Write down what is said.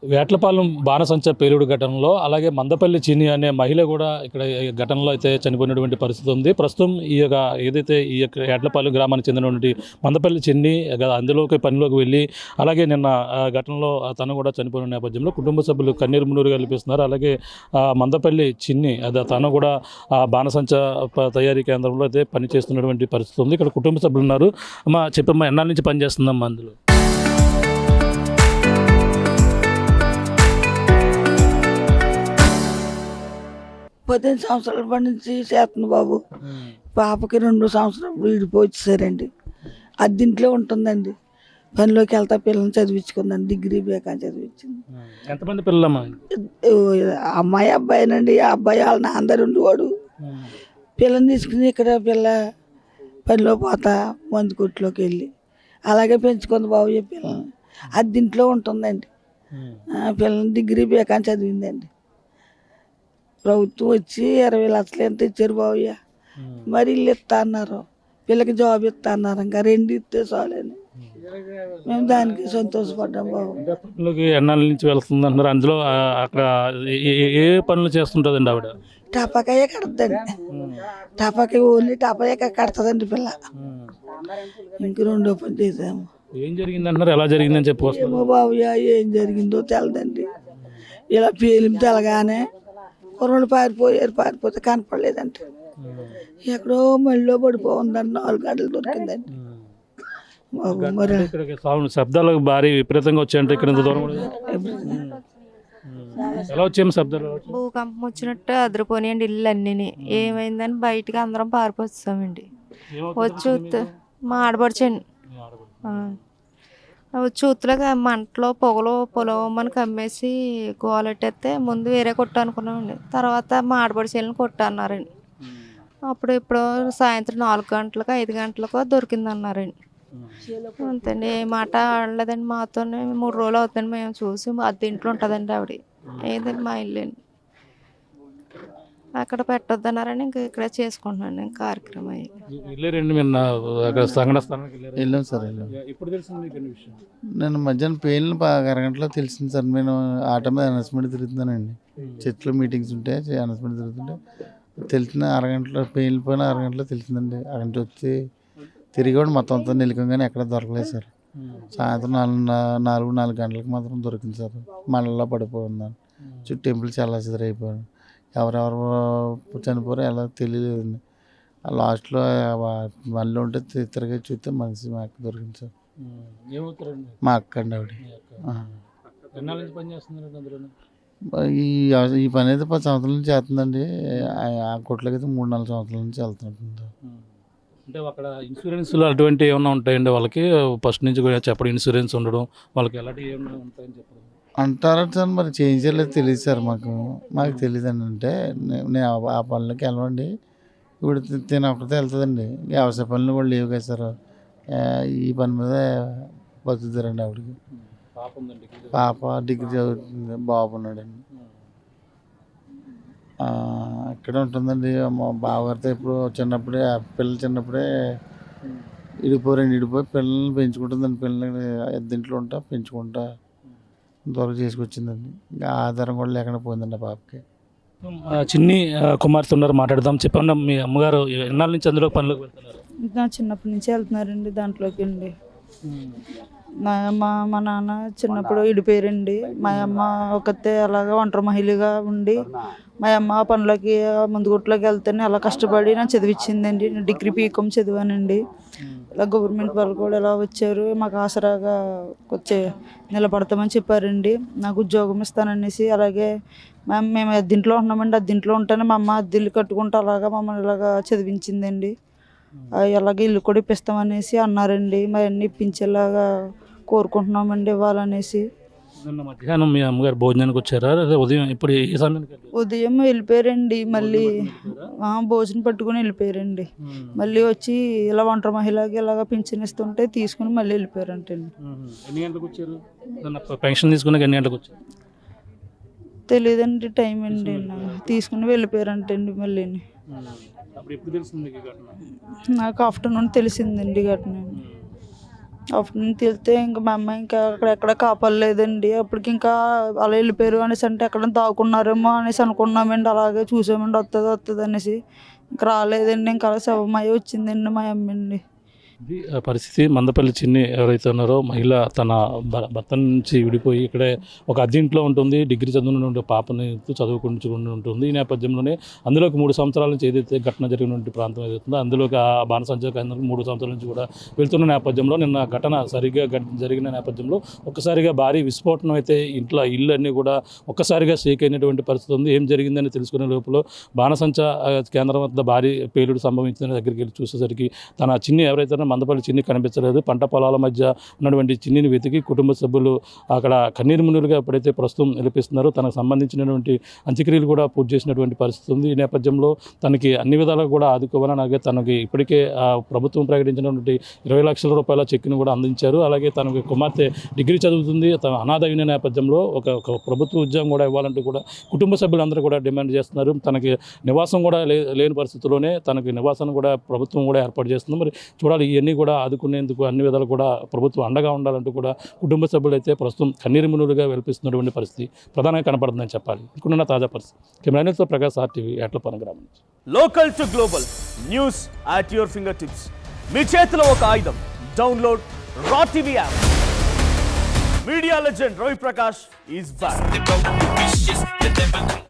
వేట్లపాలెం బాణసంచ పేలుడు ఘటనలో అలాగే మందపల్లి చిన్ని అనే మహిళ కూడా ఇక్కడ ఈ ఘటనలో అయితే చనిపోయినటువంటి పరిస్థితి ఉంది. ప్రస్తుతం ఈ యొక్క ఏదైతే ఈ యొక్క వేట్లపాలెం గ్రామానికి చెందినటువంటి మందపల్లి చిన్ని అందులోకి పనిలోకి వెళ్ళి అలాగే నిన్న ఘటనలో తను కూడా చనిపోయిన నేపథ్యంలో కుటుంబ సభ్యులు కన్నీరు మున్నీరు కల్పిస్తున్నారు. అలాగే మందపల్లి చిన్ని తను కూడా బాణసంచ తయారీ కేంద్రంలో అయితే పనిచేస్తున్నటువంటి పరిస్థితి ఉంది. ఇక్కడ కుటుంబ సభ్యులు ఉన్నారు. అమ్మ చెప్పమ్మా, ఎన్నాళ్ళ నుంచి పనిచేస్తుందమ్మా అందులో? 15 సంవత్సరాల పని నుంచి చేస్తుంది బాబు. పాపకి 2 సంవత్సరాలు విడిపోయి వచ్చేసారండి. అద్దీంట్లో ఉంటుందండి. పనిలోకి వెళ్తా పిల్లల్ని చదివించుకుందండి. Degree BCom చదివించింది. ఎంతమంది పిల్లలమ్మా? అమ్మాయి అబ్బాయినండి. ఆ అబ్బాయి వాళ్ళ నాన్నగారు ఉండేవాడు. పిల్లని తీసుకుని ఇక్కడ పిల్ల పనిలో పోతా మందు కొట్టులోకి వెళ్ళి అలాగే పెంచుకుంది బాబు. ఈ పిల్లల్ని అద్దీంట్లో ఉంటుందండి. పిల్లల్ని డిగ్రీ బీకాం చదివిందండి. ప్రభుత్వం వచ్చి 20 లక్షలు ఎంత ఇచ్చారు బాబయ్య. మరి ఇల్లు ఇస్తా అన్నారు, పిల్లకి జాబ్ ఇస్తా అన్నారు. ఇంకా 2 ఇస్తే చాలని మేము దానికి సంతోషపడ్డాం బాబు. ఎన్నాళ్ళ నుంచి వెళ్తుంది అంటున్నారు. అందులో అక్కడ ఏ పనులు చేస్తుంటుందండి ఆవిడ? టపాకాయ కడతండి. టపాకాయ ఓన్లీ టపాకాయ కడతదండి పిల్ల. ఇంక 2వ పని చేసాము. ఏం జరిగింది అంటున్నారు? ఎలా జరిగిందని చెప్పవచ్చు. ఏమో బాబయ్య, ఏం జరిగిందో తెలదండి. ఇలా పేలిం తెలగానే కుర్రలు పారిపోతే కనపడలేదంటే ఎక్కడో మళ్ళీ పడిపోతుందండి. 4 గంటలు దొరికిందండి బాబు. మరి శబ్దాలు భారీ విపరీతంగా వచ్చాయంటే ఇక్కడ దూరం ఎలా వచ్చాము శబ్దాలు? భూకంపం వచ్చినట్టు అదిరిపోయాయండి ఇల్లు అన్నీ. ఏమైందని బయటకి అందరం పారిపోతామండి. వచ్చి మా ఆడపడిచండి చూతులుగా మంటలో పొగలు పొలవమని కమ్మేసి గోలెట్టేస్తే ముందు వేరే కొట్టు అనుకున్నామండి. తర్వాత మా ఆడపడిచెల్ని కొట్టు అన్నారండి. ఇప్పుడు సాయంత్రం 4 గంటలకు 5 గంటలకు దొరికిందన్నారండి. అంతేండి, ఏ మాట ఆడలేదండి మాతోనే. 3 రోజులు అవుతుందండి మేము చూసి. అది ఇంట్లో ఉంటుందండి ఆవిడ. ఏదండి మా ఇల్లు అండి. అక్కడ పెట్టొద్దన్నారని ఇంకా ఇక్కడ చేసుకుంటున్నాను ఇంకా కార్యక్రమం. వెళ్ళాం సార్. నేను మధ్యాహ్నం పేలిన అరగంటలో తెలిసింది సార్. నేను ఆటో మీద అనౌన్స్మెంట్ తిరుగుతున్నానండి. చర్చిలో మీటింగ్స్ ఉంటే అనౌన్స్మెంట్ తిరుగుతుంటే తెలిసిన అరగంటలో పేలిపోయిన అరగంటలో తెలిసిందండి. అరగంట వచ్చి తిరిగి కూడా మొత్తం అంతా నిలకంగానే ఎక్కడ దొరకలేదు సార్. సాయంత్రం 4 గంటలకు మాత్రం దొరికింది సార్. మళ్ళీ పడిపోయిందని చుట్టూ టెంపుల్ చాలా అయిపోయాను. ఎవరెవరు చనిపోరో ఎలా తెలియలేదండి. లాస్ట్లో మళ్ళీ ఉంటే తిరిగి చూస్తే మనిషి మా అక్క దొరికింది సార్. మా అక్క అండి ఆవిడ. ఈ పని అయితే 10 సంవత్సరాల నుంచి చేస్తుందండి. ఆ కొట్లకి అయితే 3-4 సంవత్సరాల నుంచి వెళ్తున్నట్టు. అంటే అక్కడ ఇన్సూరెన్స్లు అటువంటి ఏమైనా ఉంటాయండి వాళ్ళకి? ఫస్ట్ నుంచి కూడా చెప్పడం ఇన్సూరెన్స్ ఉండడం వాళ్ళకి ఎలాంటి ఏమైనా ఉంటాయని చెప్పడం అంటారా సార్? మరి చేయించలేదు తెలియదు సార్. మాకు తెలియదండి. అంటే నేను ఆ పనులకి వెళ్ళండి. ఇప్పుడు తిన ఒకరితో వెళ్తుందండి. వ్యవసాయ పనులు కూడా లేవు కదా సార్. ఈ పని మీద బతుకుతారండి ఆవిడకి. పాప డిగ్రీ చదువుతుంది. బాబు ఉన్నాడండి. అక్కడే ఉంటుందండి. మా బావగారితో ఇప్పుడు చిన్నప్పుడే పిల్లలు చిన్నప్పుడే ఇడిపోయి పిల్లల్ని పెంచుకుంటుందండి. పిల్లల్ని ఎద్దింట్లో ఉంటా పెంచుకుంటా దొరక చేసుకొచ్చిందండి. ఆధారం కూడా లేకుండా పోయిందండి ఆ పాపకి. చిన్ని కుమార్తె ఉన్నారు, మాట్లాడదాం. చెప్పండి, మీ అమ్మగారు ఎన్నాళ్ళ నుంచి అందులో పనులకు వెళ్తున్నారు? ఇంకా చిన్నప్పటి నుంచి వెళ్తున్నారండి దాంట్లోకి అండి. మా నాన్న చిన్నప్పుడు ఇడిపోయారండి. మా అమ్మ ఒకతే అలాగా ఒంటరి మహిళగా ఉండి మా అమ్మ పనులకి ముందు గుట్లోకి వెళ్తేనే అలా కష్టపడి నాకు చదివించిందండి. నేను డిగ్రీ బీకాం చదివానండి. ఇలా గవర్నమెంట్ వాళ్ళు కూడా ఇలా వచ్చారు, మాకు ఆసరాగా వచ్చే నిలబడతామని చెప్పారండి. నాకు ఉద్యోగం ఇస్తాననేసి. అలాగే మేము అద్దీంట్లో ఉంటున్నామండి. అద్దీంట్లో ఉంటేనే మా అమ్మ అద్దెలు కట్టుకుంటూ అలాగా మమ్మల్ని ఇలాగా చదివించిందండి. అలాగే ఇల్లు కూడా ఇప్పిస్తామనేసి అన్నారండి. మరి అన్నీ ఇప్పించేలాగా కోరుకుంటున్నామండి ఇవ్వాలనేసి. మధ్యాహ్నం మీ అమ్మగారు భోజనానికి వచ్చారా? ఉదయం ఇప్పుడు ఏ సమయానికి? ఉదయం వెళ్ళిపోయారండి. మళ్ళీ భోజనం పట్టుకుని వెళ్ళిపోయారండి. మళ్ళీ వచ్చి ఇలా ఒంటరి మహిళకి ఇలాగ పింఛన్ ఇస్తుంటే తీసుకుని మళ్ళీ వెళ్ళిపోయారంటండి. ఎన్ని గంటలకు వచ్చారు? పెన్షన్ తీసుకున్నాక ఎన్ని గంటలకు వచ్చారు? తెలియదండి టైం అండి. తీసుకుని వెళ్ళిపోయారంటండి. మళ్ళీ నాకు ఆఫ్టర్నూన్ తెలిసిందండి ఘటన. ఆఫ్టర్నూన్ తెలితే ఇంకా మా అమ్మ ఇంకా అక్కడెక్కడ కాపాడలేదండి. అప్పటికి ఇంకా అలా వెళ్ళిపోయారు అనేసి అంటే ఎక్కడ దాక్కున్నారేమో అనేసి అనుకున్నామండి. అలాగే చూసామండి వస్తుంది అనేసి. ఇంకా రాలేదండి. ఇంకా అలా శవమయ్య వచ్చిందండి మా అమ్మ అండి. ఇది పరిస్థితి. మందపల్లి చిన్ని ఎవరైతే ఉన్నారో మహిళ తన భర్త నుంచి విడిపోయి ఇక్కడే ఒక అద్దెంట్లో ఉంటుంది. డిగ్రీ చదువుకున్న పాపని చదువుకుంటూ ఉంటుంది. ఈ నేపథ్యంలోనే అందులోకి 3 సంవత్సరాల నుంచి ఏదైతే ఘటన జరిగినటువంటి ప్రాంతం ఏదైతుందో అందులోకి ఆ బాణసంచా కేంద్రం 3 సంవత్సరాల నుంచి కూడా వెళ్తున్న నేపథ్యంలో నిన్న ఘటన సరిగ్గా జరిగిన నేపథ్యంలో ఒక్కసారిగా భారీ విస్ఫోటనం అయితే ఇల్లు అన్నీ కూడా ఒక్కసారిగా షేక్ అయినటువంటి పరిస్థితి ఉంది. ఏం జరిగిందని తెలుసుకునే లోపల బాణసంచా కేంద్రం వద్ద భారీ పేలుడు సంభవించిన దగ్గరికి వెళ్ళి చూసేసరికి తన చిన్ని ఎవరైతే మందపల్లి చిన్ని కనిపించలేదు. పంట పొలాల మధ్య ఉన్నటువంటి చిన్నిని వెతికి కుటుంబ సభ్యులు అక్కడ కన్నీరు మున్నీరుగా ఎప్పుడైతే ప్రస్తుతం నిలిపిస్తున్నారో తనకు సంబంధించినటువంటి అంత్యక్రియలు కూడా పూర్తి చేసినటువంటి పరిస్థితి ఉంది. ఈ నేపథ్యంలో తనకి అన్ని విధాలుగా కూడా ఆదుకోవాలని, అలాగే తనకి ఇప్పటికే ప్రభుత్వం ప్రకటించినటువంటి 20 లక్షల రూపాయల చెక్కును కూడా అందించారు. అలాగే తనకి కుమార్తె డిగ్రీ చదువుతుంది. తన అనాథ అయిన నేపథ్యంలో ఒక ప్రభుత్వ ఉద్యోగం కూడా ఇవ్వాలంటూ కూడా కుటుంబ సభ్యులందరూ కూడా డిమాండ్ చేస్తున్నారు. తనకి నివాసం కూడా లేని పరిస్థితుల్లోనే తనకి నివాసాన్ని కూడా ప్రభుత్వం కూడా ఏర్పాటు చేస్తుంది. మరి చూడాలి, ఇవన్నీ కూడా ఆదుకునేందుకు అన్ని విధాలు కూడా ప్రభుత్వం అండగా ఉండాలంటూ కూడా కుటుంబ సభ్యులు అయితే ప్రస్తుతం కన్నీరు మునులుగా వెలిపిస్తున్నటువంటి పరిస్థితి ప్రధానంగా కనపడుతుందని చెప్పాలి. ఇక్కడున్న తాజా పరిస్థితి. కెమెరాతో ప్రకాష్ RTV ఏట్లపాలెం గ్రామం నుంచి. Local to global news at your fingertips. మీ చేతిలో ఒక ఆయుధం. Download R TV app. Media legend Ravi Prakash is back.